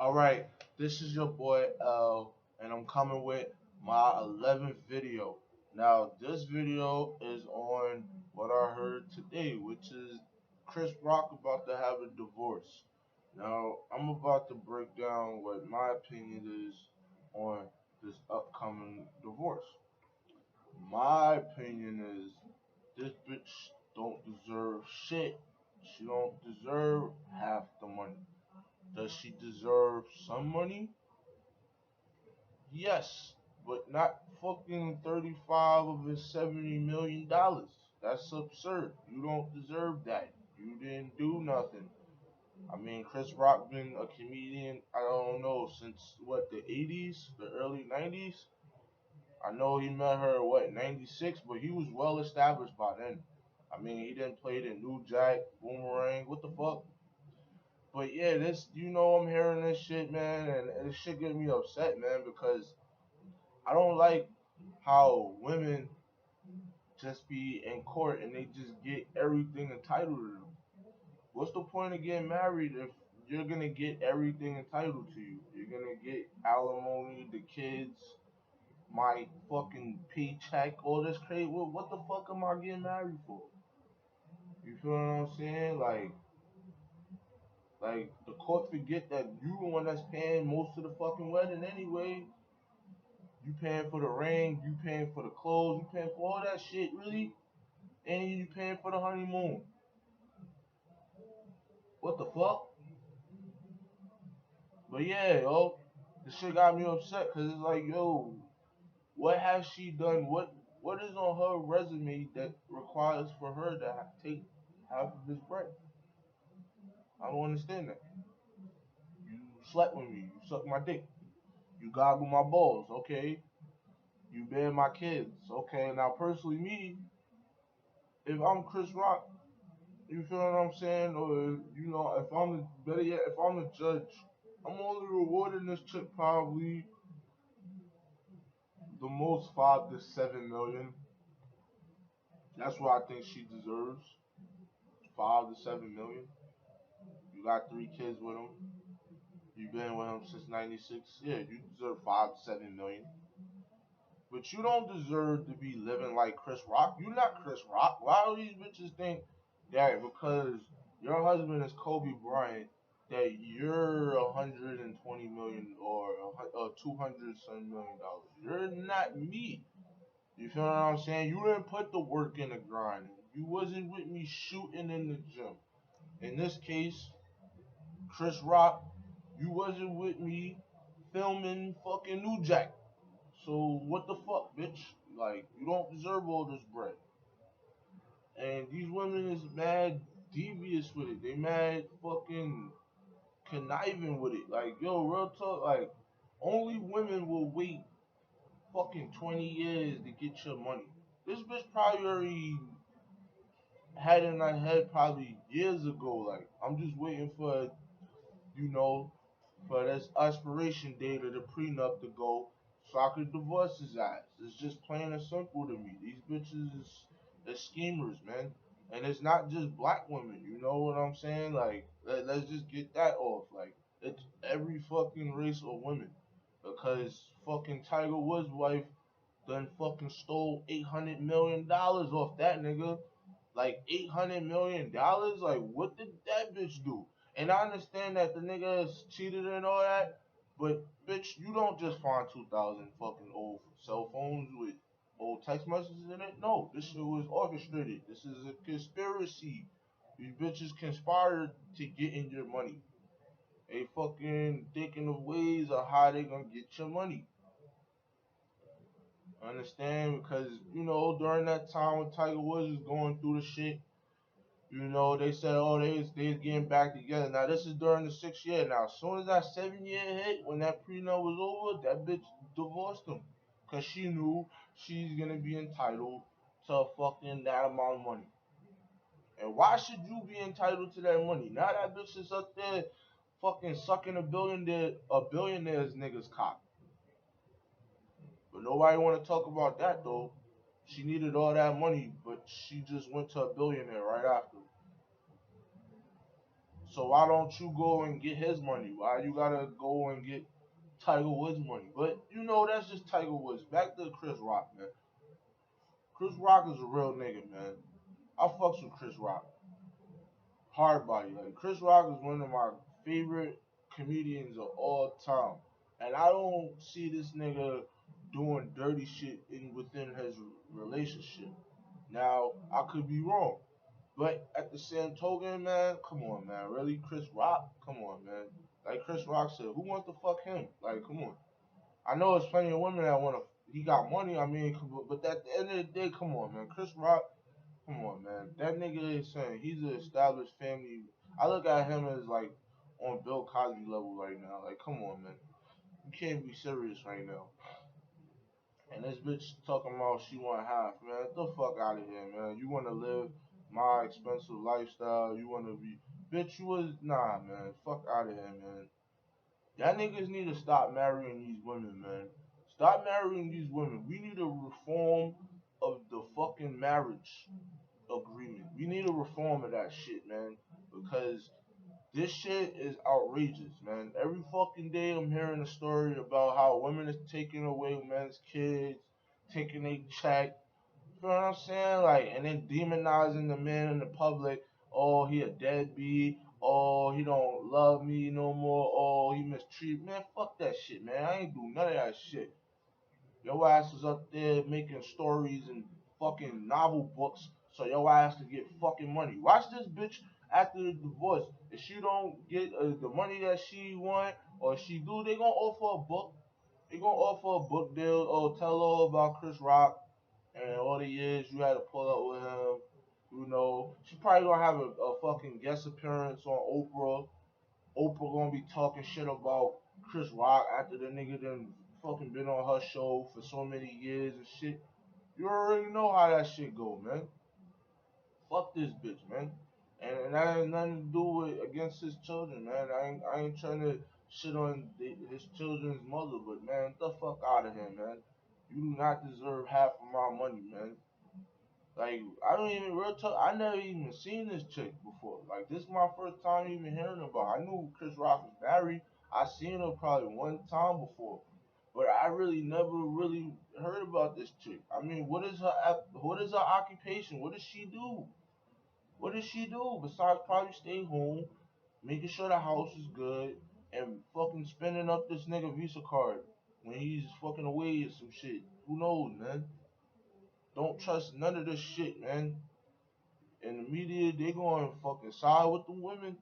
All right, this is your boy L, and I'm coming with my 11th video. Now, this video is on what I heard today, which is Chris Rock about to have a divorce. Now, I'm about to break down what my opinion is on this upcoming divorce. My opinion is this bitch don't deserve shit. She don't deserve half the money. Does she deserve some money? Yes, but not fucking 35 of his $70 million. That's absurd. You don't deserve that. You didn't do nothing. I mean, Chris Rock been a comedian, I don't know, since what, the 80s, the early 90s? I know he met her, what, 96, but he was well established by then. I mean, he didn't play the New Jack, Boomerang, what the fuck? But yeah, I'm hearing this shit, man, and this shit get me upset, man, because I don't like how women just be in court and they just get everything entitled to them. What's the point of getting married if you're gonna get everything entitled to you? You're gonna get alimony, the kids, my fucking paycheck, all this crazy. What the fuck am I getting married for? You feel what I'm saying? Like the court forget that you the one that's paying most of the fucking wedding anyway. You paying for the ring, you paying for the clothes, you paying for all that shit, really? And you paying for the honeymoon. What the fuck? But yeah, yo, this shit got me upset because it's like, yo, what has she done? What is on her resume that requires for her to take half of his bread? I don't understand that. You slept with me, you sucked my dick, you goggle my balls, okay? You bear my kids, okay? Now, personally, me, if I'm Chris Rock, you feel what I'm saying? Or if I'm better yet, if I'm the judge, I'm only rewarding this chick probably the most 5 to 7 million. That's what I think she deserves. 5 to 7 million. You got 3 kids with him. You've been with him since '96. Yeah, you deserve 5 to 7 million. But you don't deserve to be living like Chris Rock. You're not Chris Rock. Why do these bitches think that because your husband is Kobe Bryant that you're 120 million or 200 some $1 million? You're not me. You feel what I'm saying? You didn't put the work in the grind. You wasn't with me shooting in the gym. In this case, Chris Rock, you wasn't with me filming fucking New Jack. So what the fuck, bitch? Like, you don't deserve all this bread. And these women is mad devious with it. They mad fucking conniving with it. Like, yo, real talk, like, only women will wait fucking 20 years to get your money. This bitch probably already had in her head probably years ago. Like, I'm just waiting for, you know, for this expiration date of the prenup to go so I could divorce his ass. It's just plain and simple to me. These bitches are schemers, man. And it's not just black women, you know what I'm saying? Like, let's just get that off. Like, it's every fucking race of women. Because fucking Tiger Woods' wife done fucking stole $800 million off that nigga. Like $800 million. Like, what did that bitch do? And I understand that the nigga is cheated and all that, but bitch, you don't just find 2,000 fucking old cell phones with old text messages in it. No, this shit was orchestrated. This is a conspiracy. These bitches conspired to get in your money. They fucking thinking of ways of how they gonna get your money. Understand? Because during that time when Tiger Woods was going through the shit, they said, oh, they was getting back together. Now this is during the 6 year. Now as soon as that 7 year hit, when that prenup was over, that bitch divorced him, cause she knew she's gonna be entitled to fucking that amount of money. And why should you be entitled to that money? Now that bitch is up there fucking sucking a billionaire's nigga's cock. But nobody want to talk about that though. She needed all that money, but she just went to a billionaire right after. So why don't you go and get his money? Why you gotta go and get Tiger Woods money? But you know that's just Tiger Woods. Back to Chris Rock, man. Chris Rock is a real nigga, man. I fucks with Chris Rock. Hard body. Like Chris Rock is one of my favorite comedians of all time. And I don't see this nigga doing dirty shit within his relationship. Now, I could be wrong. But at the same token, man, come on, man. Really? Chris Rock? Come on, man. Like Chris Rock said, who wants to fuck him? Like, come on. I know there's plenty of women that want to. He got money, I mean, but at the end of the day, come on, man. Chris Rock, come on, man. That nigga is saying he's an established family. I look at him as like on Bill Cosby level right now. Like, come on, man. You can't be serious right now. And this bitch talking about she want half, man. Get the fuck out of here, man. You want to live my expensive lifestyle? You want to be, bitch? You was nah, man. Fuck out of here, man. Y'all niggas need to stop marrying these women, man. Stop marrying these women. We need a reform of the fucking marriage agreement. We need a reform of that shit, man. Because this shit is outrageous, man. Every fucking day I'm hearing a story about how women is taking away men's kids, taking a check. You know what I'm saying? Like, and then demonizing the man in the public. Oh, he a deadbeat. Oh, he don't love me no more. Oh, he mistreat. Man, fuck that shit, man. I ain't do none of that shit. Your ass is up there making stories and fucking novel books so your ass can get fucking money. Watch this bitch after the divorce. If she don't get the money that she want or she do, they gonna offer a book. They gonna offer a book deal or tell her about Chris Rock and all the years you had to pull up with him. You know, she probably gonna have a fucking guest appearance on Oprah. Oprah gonna be talking shit about Chris Rock after the nigga done fucking been on her show for so many years and shit. You already know how that shit go, man. Fuck this bitch, man. And that ain't nothing to do with against his children, man. I ain't trying to shit on his children's mother, but man, get the fuck out of here, man. You do not deserve half of my money, man. Like I don't even real talk. I never even seen this chick before. Like this is my first time even hearing about her. I knew Chris Rock was married. I seen her probably one time before, but I really never really heard about this chick. I mean, what is her occupation? What does she do? What does she do besides probably stay home, making sure the house is good, and fucking spending up this nigga Visa card when he's fucking away or some shit? Who knows, man? Don't trust none of this shit, man. And the media, they going to fucking side with the women.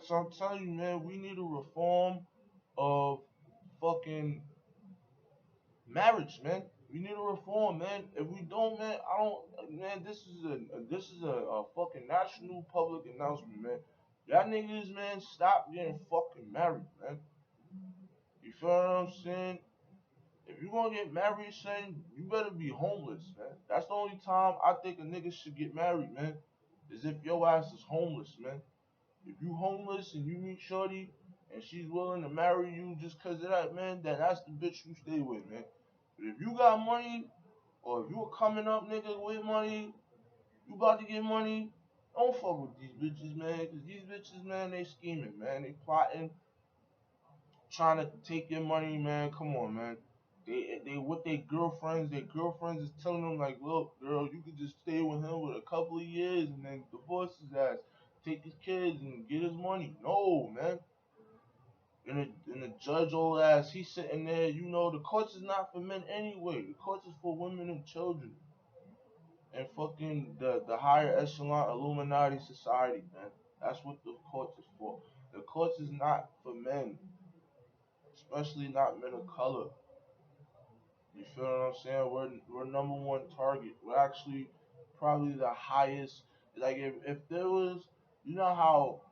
So I'm telling you, man, we need a reform of fucking marriage, man. We need a reform, man. If we don't, man, I don't, man. This is a fucking national public announcement, man. Y'all niggas, man, stop getting fucking married, man. You feel what I'm saying? If you gonna get married, son, you better be homeless, man. That's the only time I think a nigga should get married, man. Is if your ass is homeless, man. If you homeless and you meet Shorty and she's willing to marry you just cause of that, man, then that's the bitch you stay with, man. But if you got money or if you a coming up nigga with money, you about to get money, don't fuck with these bitches, man. Cause these bitches, man, they scheming, man. They plotting, trying to take your money, man. Come on, man. They with their girlfriends. Their girlfriends is telling them like, look, girl, you could just stay with him with a couple of years and then divorce his ass, take his kids and get his money. No, man. And the judge old ass, he's sitting there. You know, the courts is not for men anyway. The courts is for women and children and fucking the higher echelon Illuminati society, man. That's what the courts is for. The courts is not for men, especially not men of color. You feel what I'm saying? We're number one target. We're actually probably the highest. Like if there was, you know how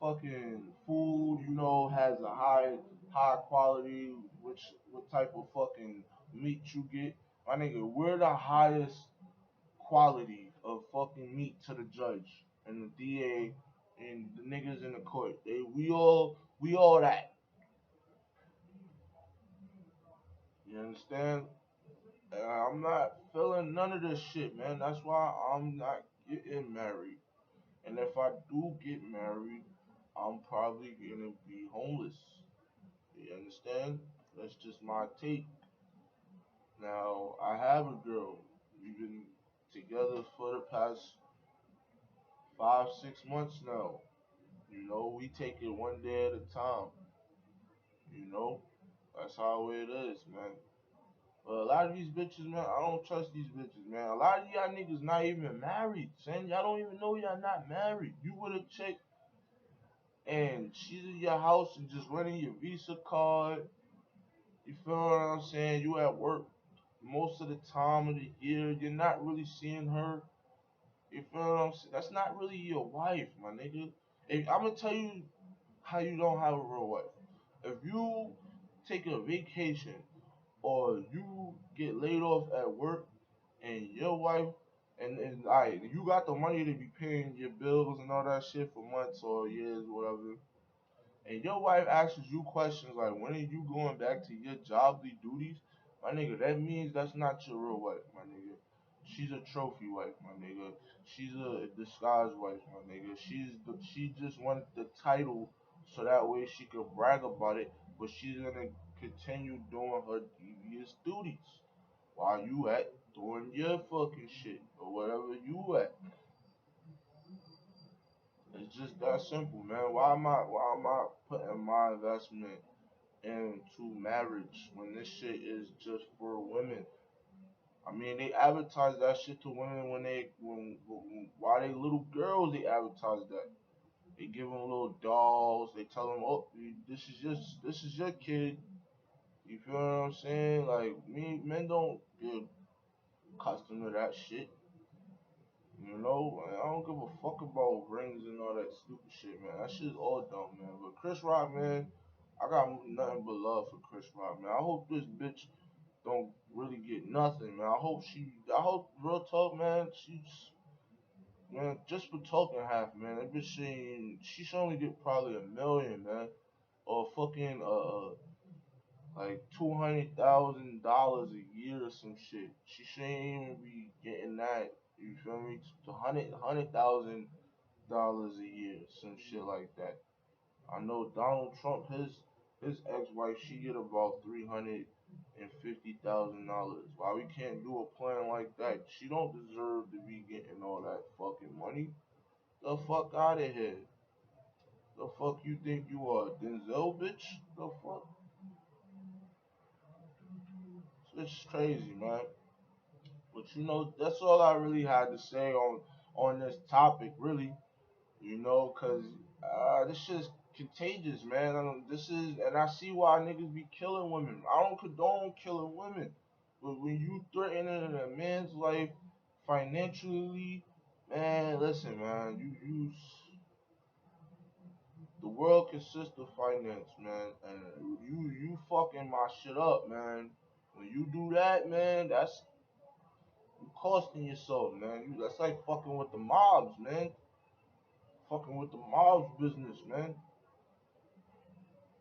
fucking food, you know, has a high quality, which what type of fucking meat you get. My nigga, we're the highest quality of fucking meat to the judge and the DA and the niggas in the court. We all that. You understand? I'm not feeling none of this shit, man. That's why I'm not getting married. And if I do get married, I'm probably gonna be homeless. You understand? That's just my take. Now, I have a girl. We've been together for the past 5, 6 months now. We take it one day at a time. You know, that's how it is, man. But a lot of these bitches, man, I don't trust these bitches, man. A lot of y'all niggas not even married, son. Y'all don't even know y'all not married. You with a chick and she's in your house and just running your Visa card. You feel what I'm saying? You at work most of the time of the year. You're not really seeing her. You feel what I'm saying? That's not really your wife, my nigga. I'm gonna tell you how you don't have a real wife. If you take a vacation or you get laid off at work and your wife and I you got the money to be paying your bills and all that shit for months or years, whatever, and your wife asks you questions like, when are you going back to your jobly duties? My nigga, that means that's not your real wife, my nigga. She's a trophy wife, my nigga. She's a disguised wife, my nigga. She just wanted the title so that way she could brag about it, but she's gonna continue doing her devious duties while you at doing your fucking shit or whatever you at. It's just that simple, man. Why am I putting my investment into marriage when this shit is just for women? I mean, they advertise that shit to women when while they little girls, they advertise that. They give them little dolls. They tell them, oh, this is your kid. You feel what I'm saying? Like me, men don't get accustomed to that shit. I don't give a fuck about rings and all that stupid shit, man. That shit's all dumb, man. But Chris Rock, man, I got nothing but love for Chris Rock, man. I hope this bitch don't really get nothing, man. I hope real talk, man. Man, just for talking half, man. That bitch she should only get probably 1 million, man, or fucking like $200,000 a year or some shit. She shouldn't even be getting that. You feel me? $100,000 a year, some shit like that. I know Donald Trump, his ex-wife, she get about $350,000. Why we can't do a plan like that? She don't deserve to be getting all that fucking money. The fuck out of here. The fuck you think you are, Denzel, bitch? The fuck? It's crazy, man. But that's all I really had to say on this topic, really. Cause this shit's contagious, man. And I see why niggas be killing women. I don't condone killing women, but when you threatening a man's life financially, man, listen, man, the world consists of finance, man, and you fucking my shit up, man. When you do that, man, that's you costing yourself, man. That's like fucking with the mobs, man. Fucking with the mobs business, man.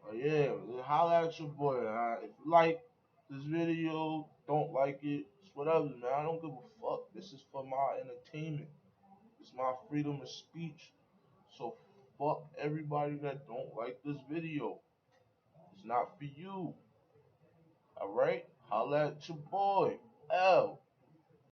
Oh yeah, holla at your boy. If you like this video, don't like it, it's whatever, man. I don't give a fuck. This is for my entertainment. It's my freedom of speech. So fuck everybody that don't like this video. It's not for you. Alright? Holla at your boy. L.